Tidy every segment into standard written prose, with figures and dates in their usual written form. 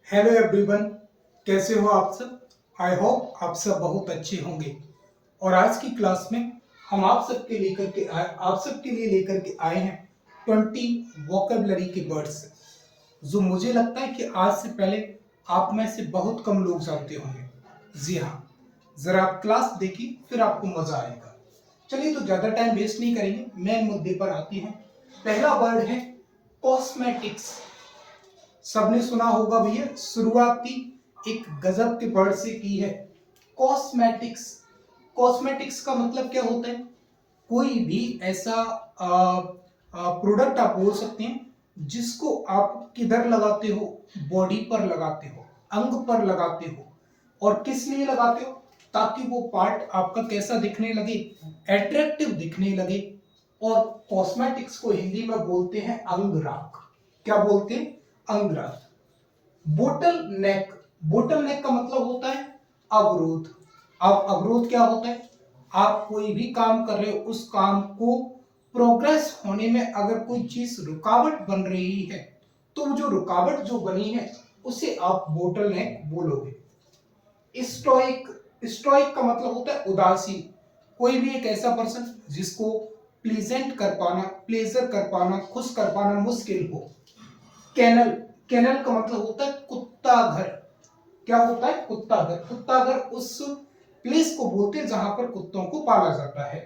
Hello everyone, कैसे हो आप सब। आई होप आप सब बहुत अच्छे होंगे। और आज की क्लास में हम आप सबके लिए लेकर के आए हैं 20 वोकेबलरी के वर्ड्स, जो मुझे लगता है कि आज से पहले आप में से बहुत कम लोग जानते होंगे। जी हाँ, जरा आप क्लास देखिए, फिर आपको मजा आएगा। चलिए तो ज्यादा टाइम वेस्ट नहीं करेंगे, मेन मुद्दे पर आते हैं। पहला वर्ड है कॉस्मेटिक्स। सबने सुना होगा भैया, शुरुआती एक गजब के वर्ड से की है, कॉस्मेटिक्स। कॉस्मेटिक्स का मतलब क्या होता है? कोई भी ऐसा प्रोडक्ट आप बोल सकते हैं जिसको आप किधर लगाते हो, बॉडी पर लगाते हो, अंग पर लगाते हो। और किस लिए लगाते हो? ताकि वो पार्ट आपका कैसा दिखने लगे, एट्रैक्टिव दिखने लगे। और कॉस्मेटिक्स को हिंदी में बोलते हैं अंगराग। क्या बोलते हैं? अंगराग। बोटल नेक। बोटल नेक का मतलब होता है अवरोध। अब अवरोध क्या होता है? आप कोई भी काम कर रहे हो, उस काम को प्रोग्रेस होने में अगर कोई चीज रुकावट बन रही है, तो जो रुकावट जो बनी है उसे आप बोटल नेक बोलोगे। स्टोइक। स्टोइक का मतलब होता है उदासीन। कोई भी एक ऐसा पर्सन जिसको प्लेजर कर पाना, खुश कर पाना मुश्किल हो। कैनल। कैनल का मतलब होता है कुत्ता घर। क्या होता है? कुत्ता घर। कुत्ता घर उस प्लेस को बोलते हैं जहां पर कुत्तों को पाला जाता है।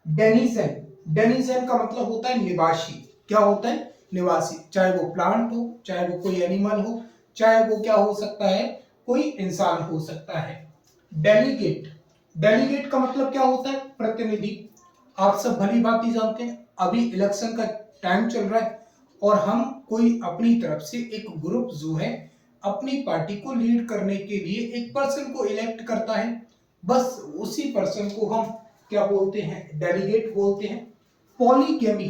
डेनिजन। डेनिजन का मतलब होता है निवासी। क्या होता है? निवासी। चाहे वो प्लांट हो, चाहे वो कोई एनिमल हो, चाहे वो क्या हो सकता है, कोई इंसान हो सकता है। डेलीगेट। डेलीगेट का मतलब क्या होता है? प्रतिनिधि। आप सब भली भांति जानते हैं, अभी इलेक्शन का टाइम चल रहा है और हम कोई अपनी तरफ से एक ग्रुप जो है अपनी पार्टी को लीड करने के लिए एक पर्सन को इलेक्ट करता है। बस उसी पर्सन को हम क्या बोलते हैं? डेलीगेट बोलते हैं। पॉलीगेमी।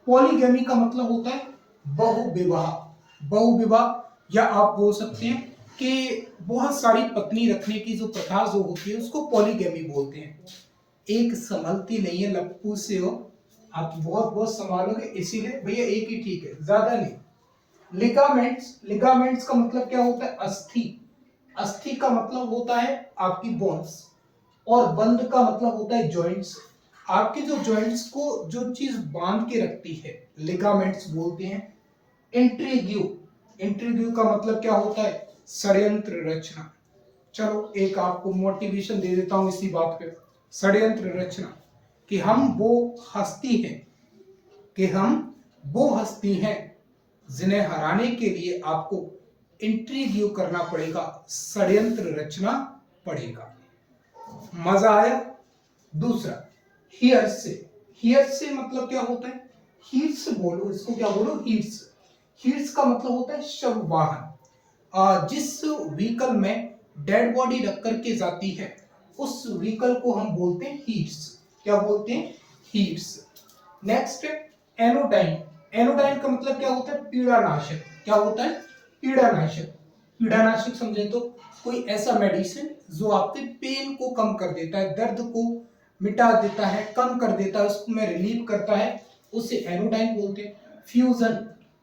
पॉलीगेमी का मतलब होता है बहुविवाह। बहुविवाह, या आप बोल सकते हैं कि बहुत सारी पत्नी रखने की जो प्रथा जो होती है उसको पॉलीगेमी बोलते हैं। एक संभलती नहीं है लप्पू से हो, आप बहुत बहुत संभालोगे, इसीलिए भैया एक ही ठीक है, ज्यादा नहीं। लिगामेंट्स। लिगामेंट्स का मतलब क्या होता है? अस्थि। अस्थि का मतलब होता है आपकी बोन्स। और बंध का मतलब होता है जॉइंट्स। आपके जो जॉइंट्स को जो चीज बांध के रखती है, लिगामेंट्स बोलते हैं। इंट्रीग्यू। इंट्रीग्यू का मतलब क्या होता है? षड्यंत्र रचना। चलो एक आपको मोटिवेशन दे देता हूं इसी बात पे। षड्यंत्र रचना, कि हम वो हस्ती हैं, कि हम वो हस्ती हैं जिन्हें हराने के लिए आपको इंट्रीग्यू करना पड़ेगा, षड्यंत्र रचना पड़ेगा। मजा आया? दूसरा, हियर्स से। हियर्स से मतलब क्या होता है? हीट्स बोलो इसको, क्या बोलो? हीट्स। हीट्स का मतलब होता है शव वाहन। जिस व्हीकल में डेड बॉडी रख करके जाती है, उस व्हीकल को हम बोलते हैं हीट्स। क्या बोलते हैं? हीट्स। Next, anodyne. एनोडाइन का मतलब क्या होता है? पीड़ानाशक। क्या होता है? पीड़ानाशक। पीड़ानाशक समझे तो कोई ऐसा मेडिसिन जो आपके पेन को कम कर देता है, दर्द को मिटा देता है, कम कर देता है, उसको में रिलीव करता है, उसे एनोडाइन बोलते हैं। फ्यूजन।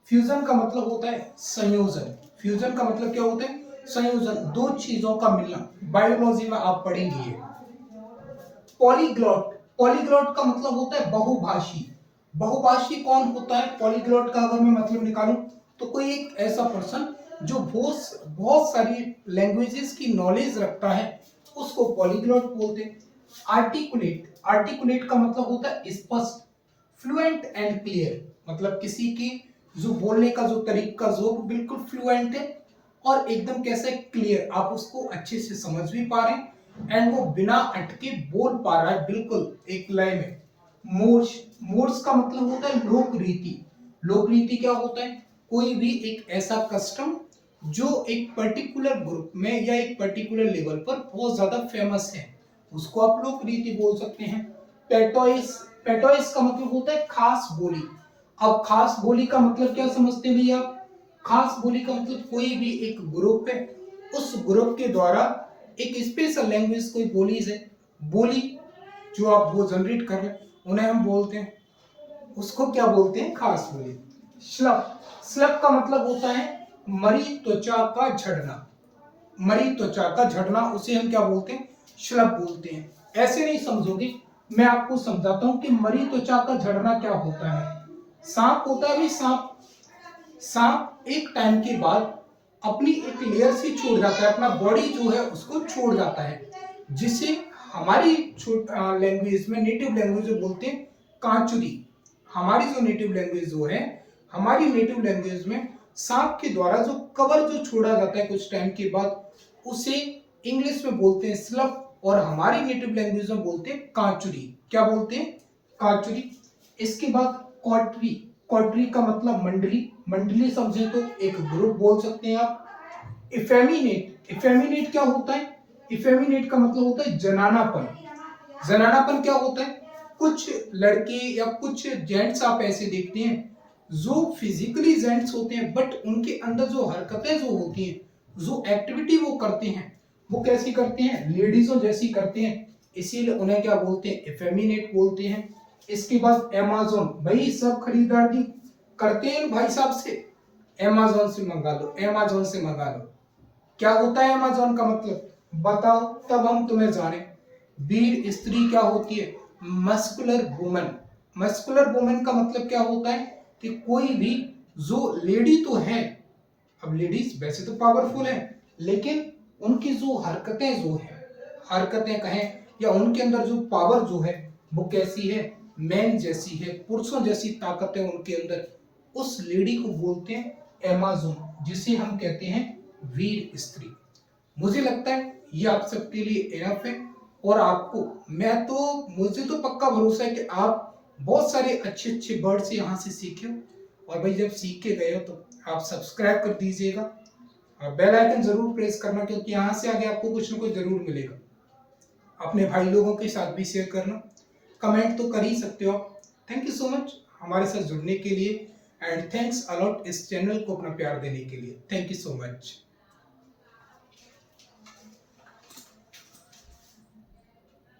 फ्यूजन का मतलब होता है संयोजन। फ्यूजन का मतलब क्या होता है? संयोजन, दो चीजों का मिलना। बायोलॉजी में आप पढ़ेंगे ये। पॉलीग्लॉट। पॉलीग्लॉट का मतलब होता है बहुभाषी। बहुभाषी कौन होता है? पॉलीग्लॉट का अगर मैं मतलब निकालूं तो कोई एक ऐसा पर्सन जो बहुत बहुत सारी लैंग्वेजेस की नॉलेज रखता है, उसको पॉलीग्लॉट बोलते हैं। आर्टिकुलेट। आर्टिकुलेट का मतलब होता है स्पष्ट, फ्लुएंट एंड क्लियर। मतलब किसी की जो बोलने का जो तरीका जो बिल्कुल फ्लुएंट है और एकदम कैसे क्लियर, आप उसको अच्छे से समझ भी पा रहे हैं एंड वो बिना अटके बोल पा रहा है बिल्कुल एक लय में। मोर्श। मोर्श का मतलब होता है लोक रीति। लोक रीति क्या होता है? कोई भी एक ऐसा कस्टम जो एक पर्टिकुलर ग्रुप में या एक पर्टिकुलर लेवल पर बहुत ज्यादा फेमस है, उसको आप लोक रीति बोल सकते हैं। पेटोइस। पेटोइस का मतलब होता है खास बोली। अब खास बोली का मतलब क्या समझते हैं भैया? खास बोली का मतलब कोई भी एक ग्रुप है, उस ग्रुप के द्वारा एक स्पेशल लैंग्वेज कोई बोली है, बोली जो आप वो जनरेट कर रहे हैं, उन्हें हम बोलते हैं, उसको क्या बोलते हैं? खास बोली। श्लप। श्लप का मतलब होता है मरी त्वचा का झड़ना, मरी त्वचा का झड़ना उसे हम क्या बोलते हैं, श्लप बोलते हैं। ऐसे नहीं समझोगे, मैं आपको समझाता हूं कि मरी त्वचा का झड़ना क्या होता है। सांप होता है भाई, सांप एक टाइम के बाद अपनी एक लेयर से छोड़ जाता है, अपना बॉडी जो है उसको छोड़ जाता है, जिसे हमारी लैंग्वेज में, नेटिव लैंग्वेज जो बोलते हैं कांचुरी। हमारी जो नेटिव लैंग्वेज जो है, हमारी नेटिव लैंग्वेज में सांप के द्वारा जो कवर जो छोड़ा जाता है कुछ टाइम के बाद, उसे इंग्लिश में बोलते हैं स्लप, और हमारी नेटिव लैंग्वेज में बोलते हैं कांचुरी। क्या बोलते हैं, कांचुरी। इसके बाद कॉटरी, कॉटरी का मतलब मंडली, मंडली समझे तो एक ग्रुप बोल सकते हैं आप। इफेमिनेट, इफेमिनेट क्या होता है, इफेमिनेट का मतलब होता है जनानापन। जनानापन क्या होता है, कुछ लड़के या कुछ जेंट्स आप ऐसे देखते हैं जो फिजिकली जेंट्स होते हैं, बट उनके अंदर जो हरकतें जो होती हैं, जो एक्टिविटी वो करते हैं, वो कैसी करते हैं, लेडीजों जैसी करते हैं, इसीलिए उन्हें क्या बोलते हैं, इफेमिनेट बोलते हैं। इसके बाद अमेज़न, भाई सब खरीदारी करते हैं भाई साहब से, अमेज़न से मंगा लो, अमेज़न से मंगा लो। क्या होता है अमेज़न का मतलब, बताओ तब हम तुम्हें जाने। वीर स्त्री क्या होती है, मस्कुलर वुमन। मस्कुलर वुमन का मतलब क्या होता है कि कोई भी जो लेडी तो है, अब लेडीज वैसे तो पावरफुल है, लेकिन उनकी जो हरकतें जो है, हरकतें कहें या उनके अंदर जो पावर जो है वो कैसी है, मैन जैसी है, पुरुषों जैसी ताकतें उनके अंदर, उस लेडी को बोलते हैं अमेज़न, जिसे हम कहते हैं वीर स्त्री। मुझे लगता है ये आप सबके लिए इनफ है, और आपको मैं तो, मुझे तो पक्का भरोसा है कि आप बहुत सारे अच्छे अच्छे वर्ड्स यहाँ से सीखे हो। और भाई जब सीख के गए हो तो आप सब्सक्राइब कर दीजिएगा और बेल आइकन जरूर प्रेस करना, क्योंकि यहाँ से आगे आपको कुछ ना कुछ जरूर मिलेगा। अपने भाई लोगों के साथ भी शेयर करना, कमेंट तो कर ही सकते हो आप। थैंक यू सो मच हमारे साथ जुड़ने के लिए, एंड थैंक्स अलॉट इस चैनल को अपना प्यार देने के लिए। Thank you so much.